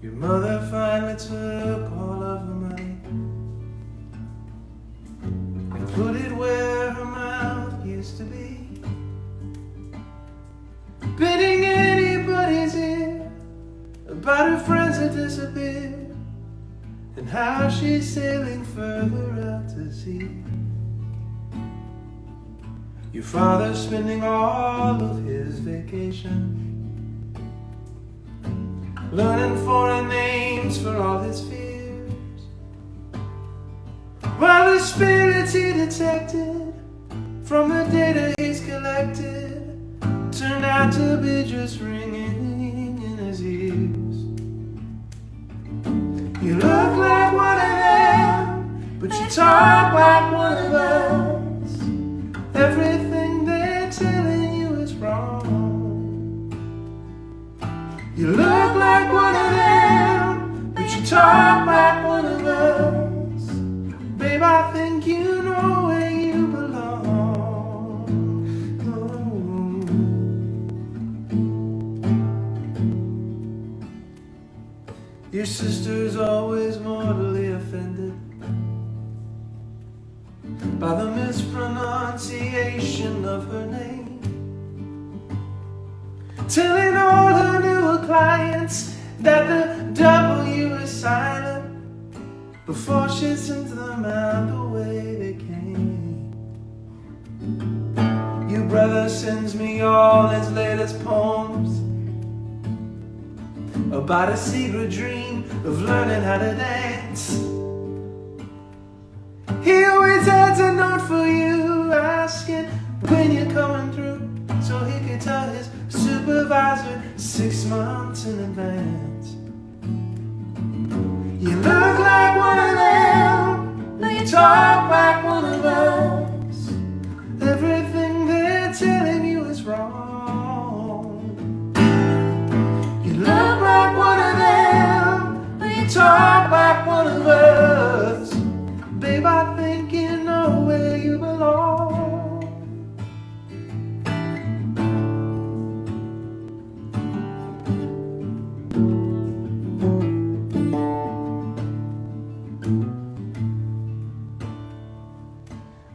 Your mother finally took all of her money and put it where her mouth used to be, bidding anybody's ear about her friends that disappeared and how she's sailing further out to sea. Your father's spending all of his vacation learning foreign names for all his fears, while the spirits he detected from the data he's collected turned out to be just ringing in his ears. You look like one of them, but you talk like one of us. Everything they're telling you is wrong. You look like one of them, but you talk like one of us. Babe, I think you know where you belong. Oh. Your sister's always mortally offended by the mispronunciation of her name, telling all her newer clients that the W is silent before she sends them out the way they came. Your brother sends me all his latest poems about a secret dream of learning how to dance. He always adds a note for you asking when you're coming through, so he can tell his supervisor 6 months in advance. You look like one of them, but you talk like one of us. Everything they're telling you is wrong. You look like one of them, but you talk like one of us. Babe, I think you know where you belong.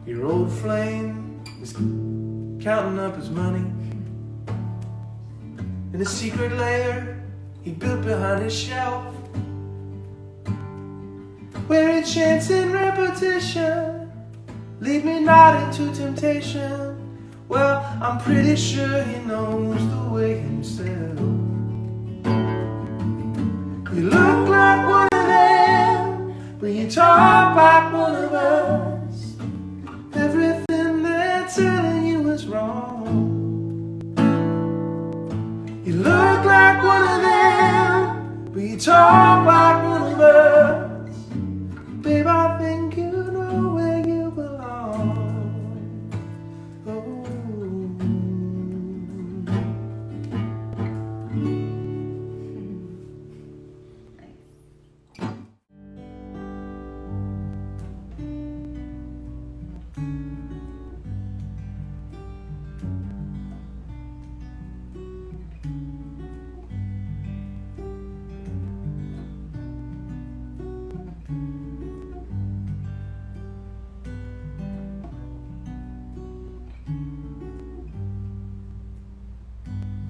Your old flame is counting up his money in a secret lair he built behind his shelf, where he chants in repetition, lead me not into temptation. Well, I'm pretty sure he knows the way himself. You look like one of them, but you talk like one of us. Everything they're telling you is wrong. You look like one of them, but you talk like one of us. Babe, I think you know where you belong. Oh.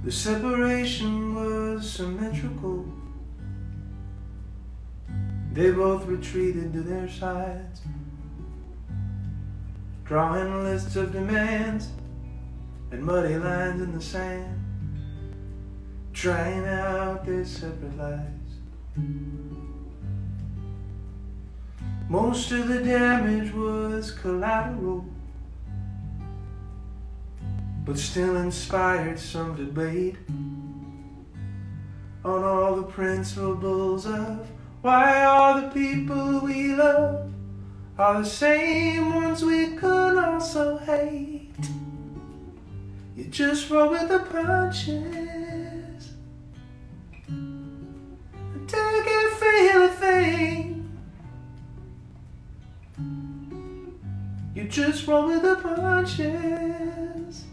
The separation was symmetrical. They both retreated to their sides, drawing lists of demands and muddy lines in the sand, trying out their separate lives. Most of the damage was collateral, but still inspired some debate on all the principles of why all the people we love are the same ones we could also hate. You just roll with the punches until you can't feel a thing. You just roll with the punches.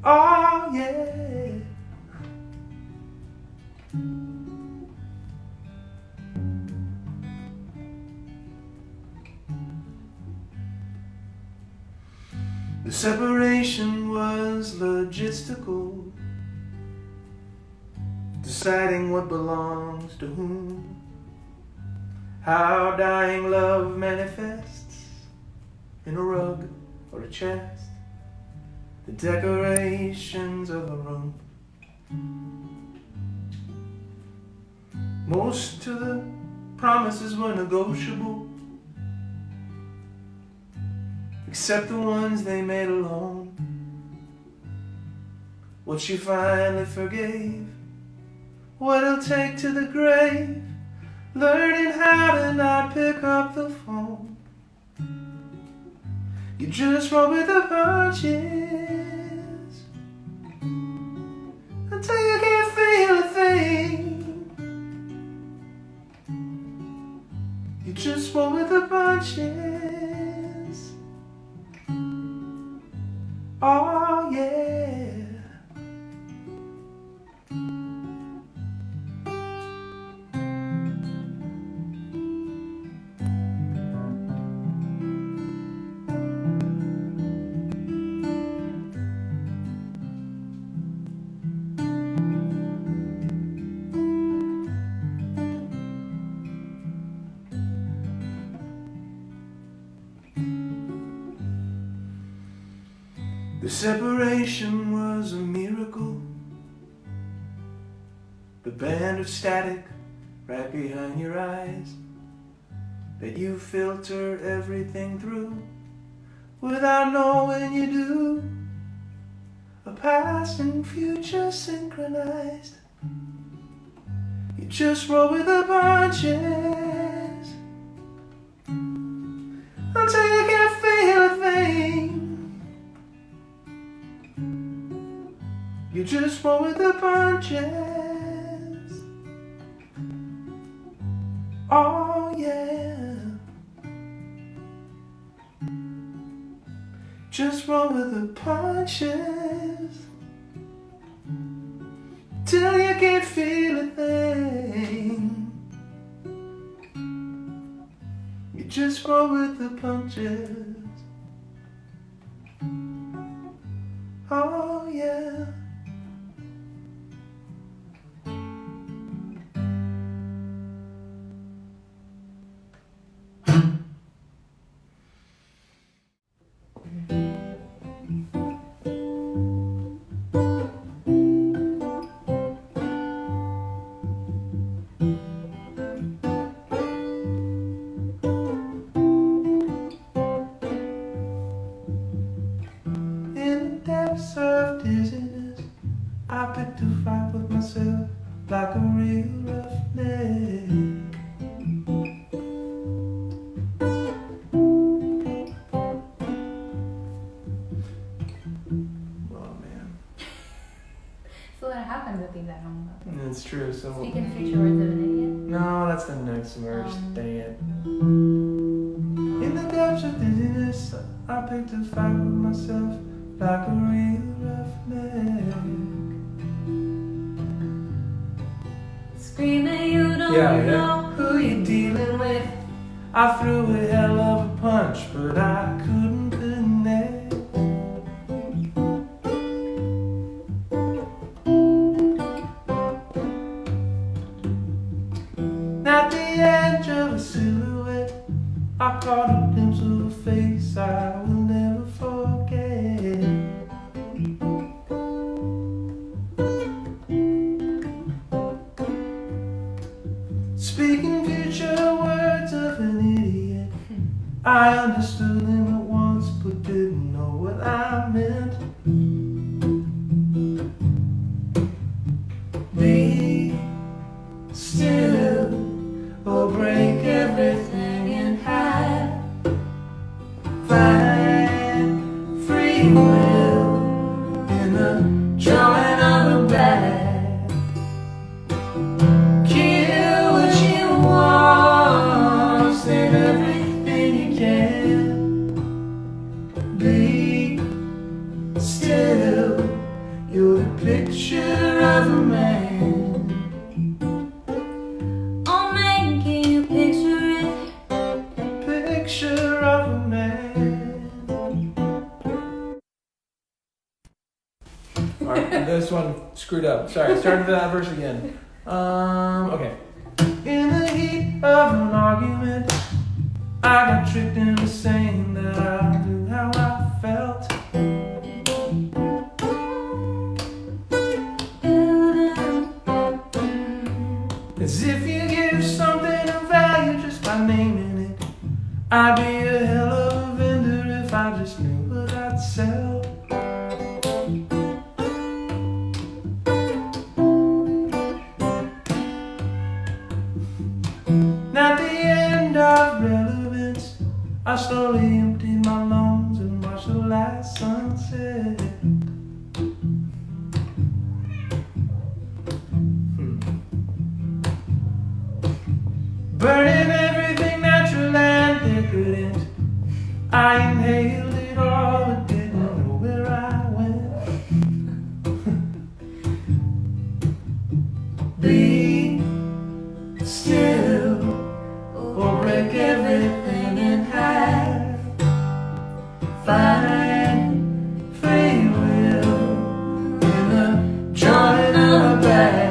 Oh yeah. separation was logistical, deciding what belongs to whom, how dying love manifests in a rug or a chest, the decorations of the room. Most of the promises were negotiable, except the ones they made alone. What she finally forgave, what it'll take to the grave, learning how to not pick up the phone. You just roll with the punches until you can't feel a thing. You just roll with the punches. Oh yeah. The separation was a miracle. The band of static right behind your eyes that you filter everything through without knowing you do. A past and future synchronized. You just roll with the punches until you can't feel a thing. You just roll with the punches. Oh yeah. Just roll with the punches till you can't feel a thing. You just roll with the punches. Oh yeah. Of dizziness, I picked a fight with myself like a real roughneck. Oh man. So what happened to think that home? It's true. So Speaking future words of an idiot? no, that's the next verse. Dang it. In the depths of dizziness, I picked a fight with myself like a real roughneck. Screaming you don't know who you're dealing with. I threw a hell of a punch, but I couldn't connect. At the edge of a silhouette, I caught a glimpse of a face I will never forget. Speaking future words of an idiot, I understood him at once but didn't know what I meant. Be still or break everything in half. Find free will in the drawing of a bag. Kill what you want, save everything you can. Be still, you're the picture of a man. Oh man, can you picture it? Picture of a man. Alright, this one screwed up. Sorry, started that verse again. Okay. In the heat of an argument, I got tricked into saying that I knew how I felt. As if you give something a value just by naming it. I'd be a hell of a vendor if I just knew what I'd sell. And at the end of relevance, I slowly emptied my lungs and watched the last sunset. Burning everything natural and decadent. I inhaled it all but didn't know where I went. Be still or break everything in half. Find free will in a joint of a bag.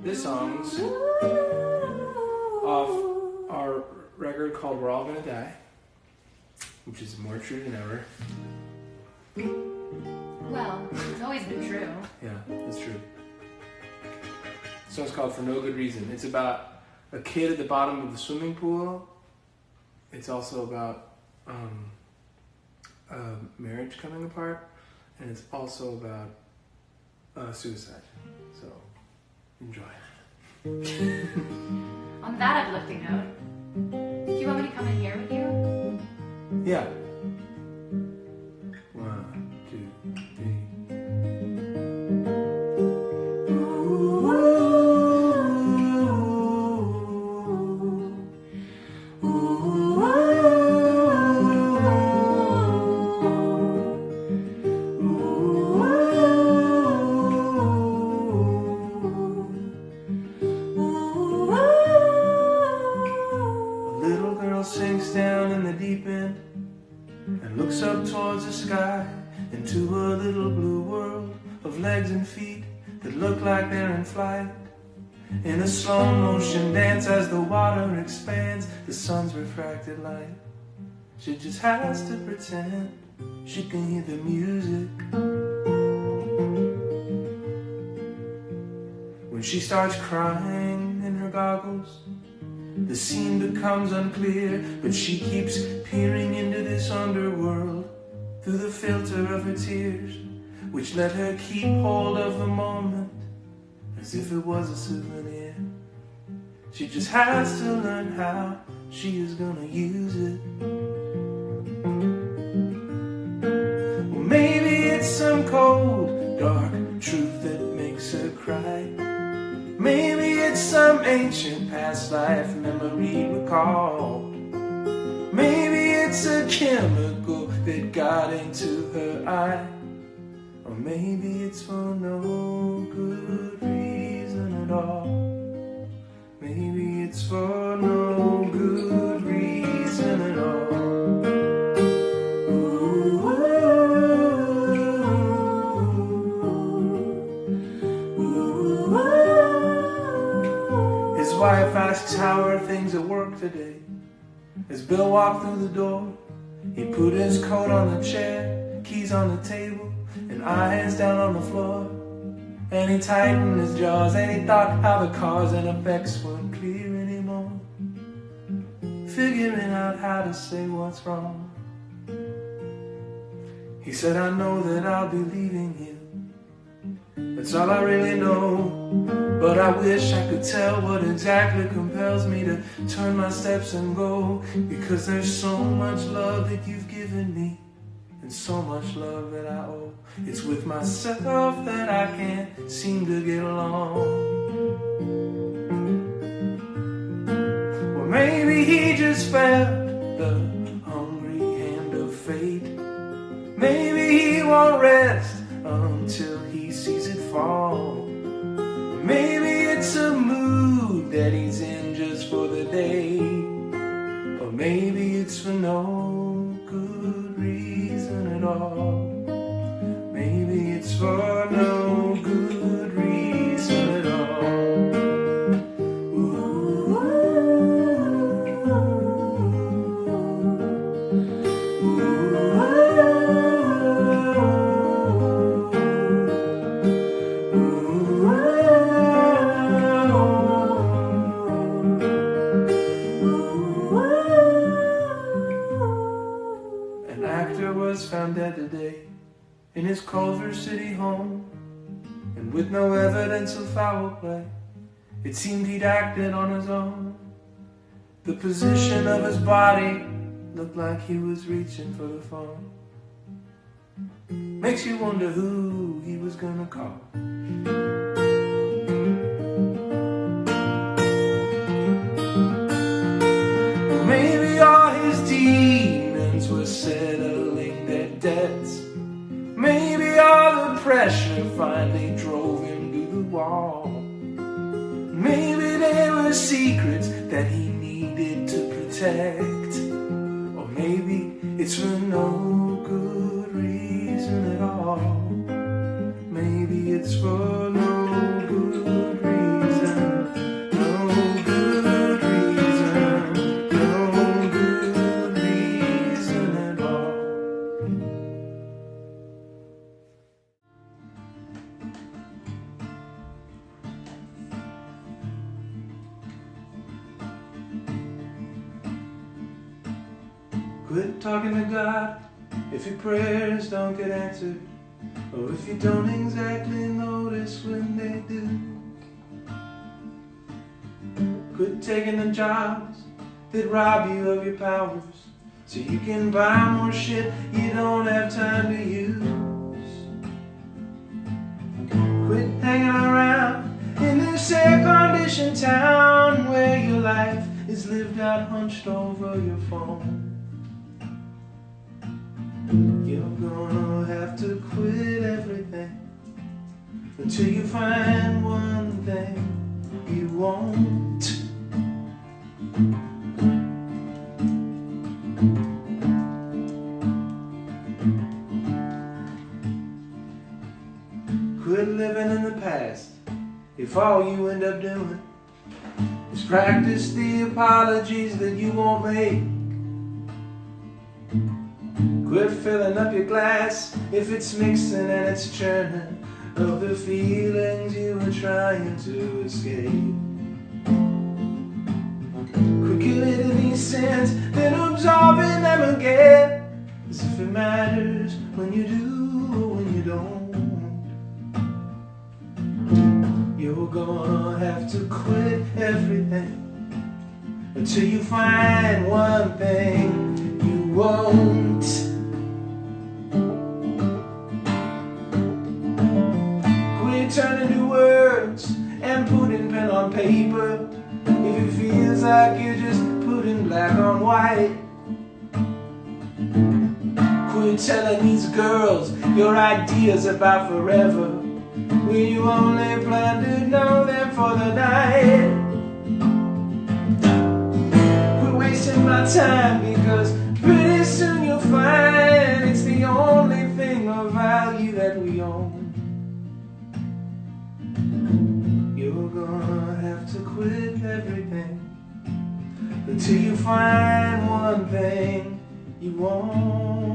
This song's off our record called We're All Gonna Die, which is more true than ever. Well, it's always been true. Yeah, that's true. This song's called For No Good Reason. It's about a kid at the bottom of the swimming pool. It's also about marriage coming apart, and it's also about suicide. So, enjoy. On that uplifting note, do you want me to come in here with you? Yeah. 1, 2, 3. Sinks down in the deep end and looks up towards the sky into a little blue world of legs and feet that look like they're in flight. In a slow motion dance as the water expands the sun's refracted light. She just has to pretend she can hear the music. When she starts crying in her goggles, the scene becomes unclear, but she keeps peering into this underworld through the filter of her tears, which let her keep hold of the moment as if it was a souvenir. She just has to learn how she is gonna use it. Well, maybe it's some cold, dark truth that makes her cry. Maybe it's some ancient past life memory recalled. Maybe it's a chemical that got into her eye. Or maybe it's for no good reason at all. Maybe it's for no good reason at all. His wife asks how are things at work today. As Bill walked through the door, he put his coat on the chair, keys on the table, and eyes down on the floor. And he tightened his jaws and he thought how the cause and effects weren't clear anymore. Figuring out how to say what's wrong. He said, I know that I'll be leaving you, That's all I really know. But I wish I could tell what exactly compels me to turn my steps and go. Because there's so much love that you've given me, and so much love that I owe. It's with myself that I can't seem to get along. Or maybe he just felt the hungry hand of fate. Maybe he won't rest until he sees it fall. Maybe it's a mood that he's in just for the day. Or maybe it's for no good reason at all. Maybe it's for no good reason at all. An actor was found dead today in his Culver City home, and with no evidence of foul play. It seemed he'd acted on his own. The position of his body looked like he was reaching for the phone. Makes you wonder who he was gonna call. Or maybe all his demons were settling their debts. Maybe all the pressure finally drove him to the wall. Maybe there were secrets that he needed to protect. Or maybe it's for no good reason at all. Maybe it's for no good reason. No good reason. No good reason at all. Quit talking to God if your prayers don't get answered, or if you don't exactly notice when they do. Quit taking the jobs that rob you of your powers, so you can buy more shit you don't have time to use. Quit hanging around in this air-conditioned town where your life is lived out hunched over your phone. You're gonna have to quit everything until you find one thing you want. Quit living in the past if all you end up doing is practice the apologies that you won't make. Quit filling up your glass if it's mixing and it's churning of the feelings you were trying to escape. Quit committing these sins, then absolving them again, as if it matters when you do or when you don't. You're gonna have to quit everything until you find one thing you won't. Turning to words and putting pen on paper if it feels like you're just putting black on white. Quit telling these girls your ideas about forever when you only plan to know them for the night. Quit wasting my time, because pretty soon you'll find it's the only thing of value that we own. You're gonna have to quit everything until you find one thing you want.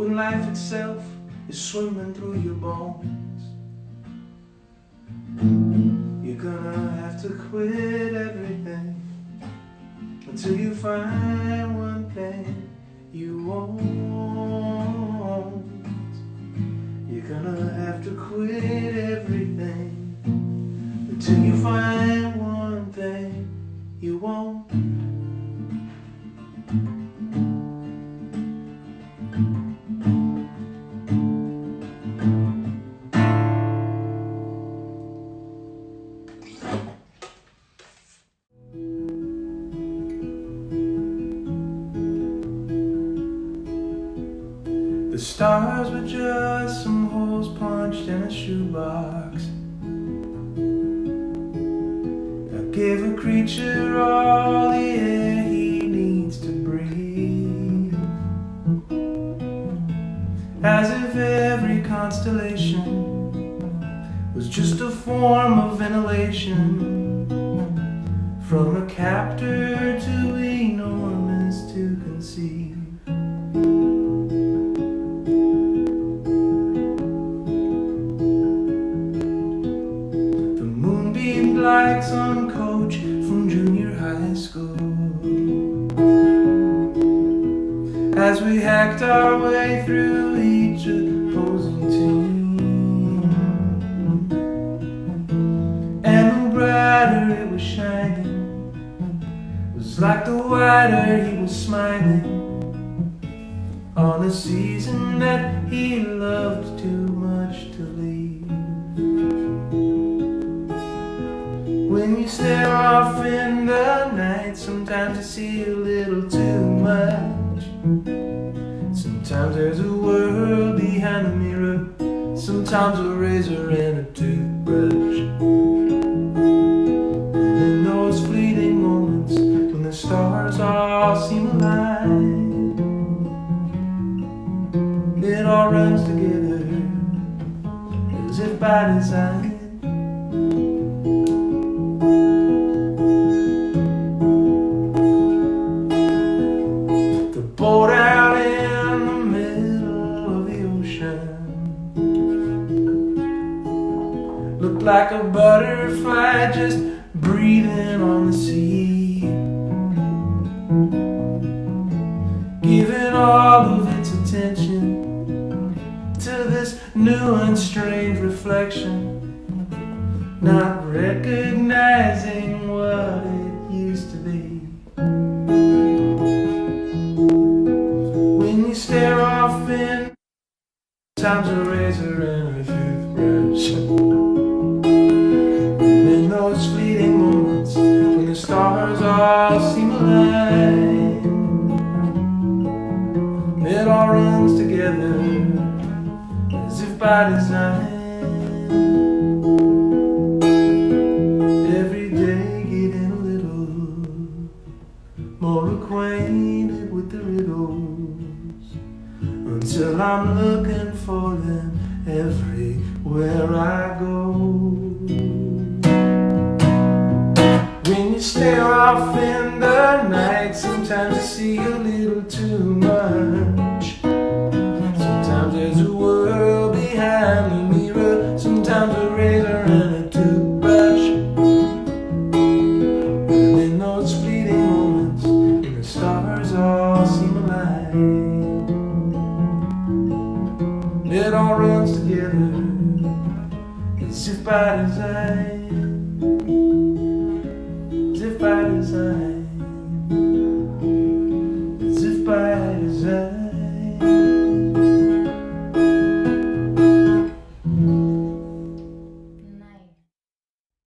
when life itself is swimming through your bones. You're gonna have to quit everything until you find one thing you want. You're gonna have to quit everything until you find one thing you want. The stars were just some holes punched in a shoebox. I gave a creature all the air he needs to breathe, as if every constellation was just a form of ventilation, from a captor too enormous to conceive. Like some coach from junior high school, as we hacked our way through each opposing team, and the brighter it was shining was like the wider he was smiling on a season that he loved too much to leave. When you stare off in the night, sometimes you see a little too much. Sometimes there's a world behind the mirror, sometimes a razor and a toothbrush. And in those fleeting moments when the stars all seem aligned, it all runs together as if by design. Boat out in the middle of the ocean looked like a butterfly just breathing on the sea, giving all of its attention to this new and strange reflection, not recognizing what it used to be. Stare off in times a razor and a toothbrush, and in those fleeting moments when the stars all seem aligned, it all runs together as if by design. Every day getting a little more acquainted with the riddles, until I'm looking for them everywhere I go. When you stare off in the night, sometimes you see a little too much. Sometimes there's a world behind the mirror, sometimes a razor and a toothbrush. And in those fleeting moments when the stars all seem aligned, it all runs together as if by design.